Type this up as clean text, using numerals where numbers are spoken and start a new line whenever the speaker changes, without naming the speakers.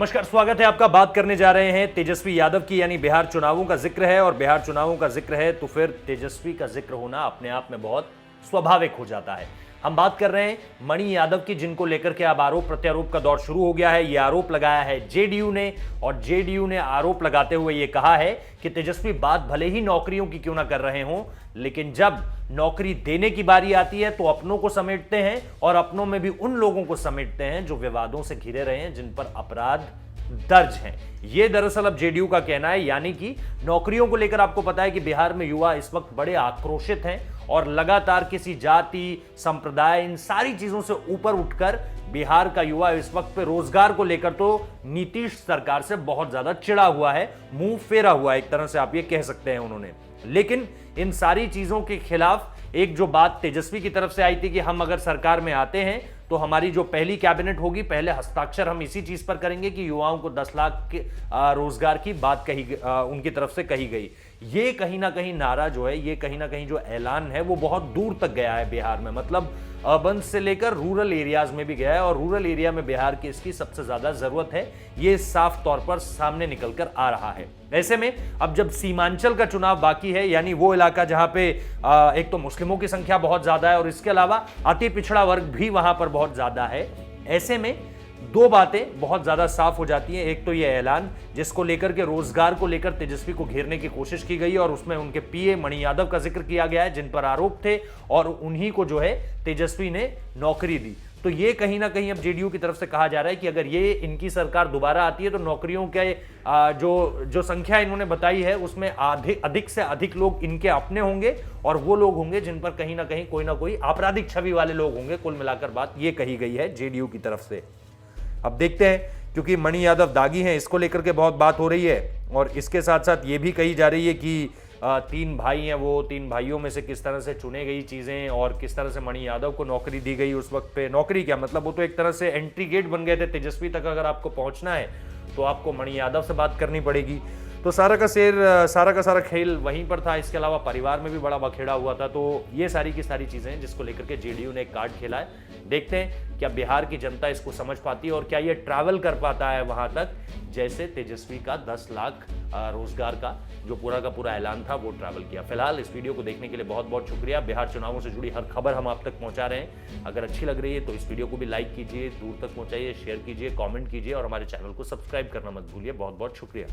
नमस्कार, स्वागत है आपका। बात करने जा रहे हैं तेजस्वी यादव की, यानी बिहार चुनावों का जिक्र है और बिहार चुनावों का जिक्र है तो फिर तेजस्वी का जिक्र होना अपने आप में बहुत स्वाभाविक हो जाता है। हम बात कर रहे हैं मणि यादव की, जिनको लेकर के अब आरोप प्रत्यारोप का दौर शुरू हो गया है। यह आरोप लगाया है जेडीयू ने और जेडीयू ने आरोप लगाते हुए यह कहा है कि तेजस्वी बात भले ही नौकरियों की क्यों ना कर रहे हों, लेकिन जब नौकरी देने की बारी आती है तो अपनों को समेटते हैं और अपनों में भी उन लोगों को समेटते हैं जो विवादों से घिरे रहे हैं, जिन पर अपराध दर्ज हैं। यह दरअसल अब जेडीयू का कहना है। यानी कि नौकरियों को लेकर आपको पता है कि बिहार में युवा इस वक्त बड़े आक्रोशित हैं और लगातार किसी जाति, संप्रदाय, इन सारी चीजों से ऊपर उठकर बिहार का युवा इस वक्त पे रोजगार को लेकर तो नीतीश सरकार से बहुत ज्यादा चिढ़ा हुआ है, मुंह फेरा हुआ है, एक तरह से आप ये कह सकते हैं उन्होंने। लेकिन इन सारी चीजों के खिलाफ एक जो बात तेजस्वी की तरफ से आई थी कि हम अगर सरकार में आते हैं तो हमारी जो पहली कैबिनेट होगी, पहले हस्ताक्षर हम इसी चीज पर करेंगे कि युवाओं को 10 लाख के रोजगार की बात उनकी तरफ से कही गई। ये कहीं ना कहीं नारा जो है, ये कहीं ना कहीं जो ऐलान है वो बहुत दूर तक गया है बिहार में, मतलब अर्बन से लेकर रूरल एरियाज में भी गया है और रूरल एरिया में बिहार की इसकी सबसे ज्यादा जरूरत है, ये साफ तौर पर सामने निकल कर आ रहा है। ऐसे में अब जब सीमांचल का चुनाव बाकी है, यानी वो इलाका जहां पे एक तो मुस्लिमों की संख्या बहुत ज्यादा है और इसके अलावा अति पिछड़ा वर्ग भी वहां पर बहुत ज्यादा है, ऐसे में दो बातें बहुत ज्यादा साफ हो जाती हैं। एक तो यह ऐलान जिसको लेकर के रोजगार को लेकर तेजस्वी को घेरने की कोशिश की गई और उसमें उनके पीए मणि यादव का जिक्र किया गया है, जिन पर आरोप थे और उन्हीं को जो है तेजस्वी ने नौकरी दी। तो ये कहीं ना कहीं अब जेडीयू की तरफ से कहा जा रहा है कि अगर ये इनकी सरकार दोबारा आती है तो नौकरियों के जो संख्या इन्होंने बताई है उसमें अधिक से अधिक लोग इनके अपने होंगे और वो लोग होंगे जिन पर कहीं ना कोई आपराधिक छवि वाले लोग होंगे। कुल मिलाकर बात ये कही गई है जेडीयू की तरफ से। अब देखते हैं, क्योंकि मणि यादव दागी हैं, इसको लेकर के बहुत बात हो रही है और इसके साथ साथ ये भी कही जा रही है कि 3 भाई हैं, वो 3 भाइयों में से किस तरह से चुने गई चीजें और किस तरह से मणि यादव को नौकरी दी गई। उस वक्त पे नौकरी क्या मतलब, वो तो एक तरह से एंट्री गेट बन गए थे तेजस्वी तक। अगर आपको पहुंचना है तो आपको मणि यादव से बात करनी पड़ेगी। तो सारा का सारा खेल वहीं पर था। इसके अलावा परिवार में भी बड़ा बखेड़ा हुआ था। तो ये सारी की सारी चीजें हैं जिसको लेकर के जेडीयू ने एक कार्ड खेला है। देखते हैं क्या बिहार की जनता इसको समझ पाती है और क्या ये ट्रैवल कर पाता है वहां तक, जैसे तेजस्वी का 10 लाख रोजगार का जो पूरा का पूरा ऐलान था वो ट्रैवल किया। फिलहाल इस वीडियो को देखने के लिए बहुत बहुत शुक्रिया। बिहार चुनावों से जुड़ी हर खबर हम आप तक पहुंचा रहे हैं। अगर अच्छी लग रही है तो इस वीडियो को भी लाइक कीजिए, दूर तक पहुंचाइए, शेयर कीजिए, कमेंट कीजिए और हमारे चैनल को सब्सक्राइब करना मत भूलिए। बहुत बहुत शुक्रिया।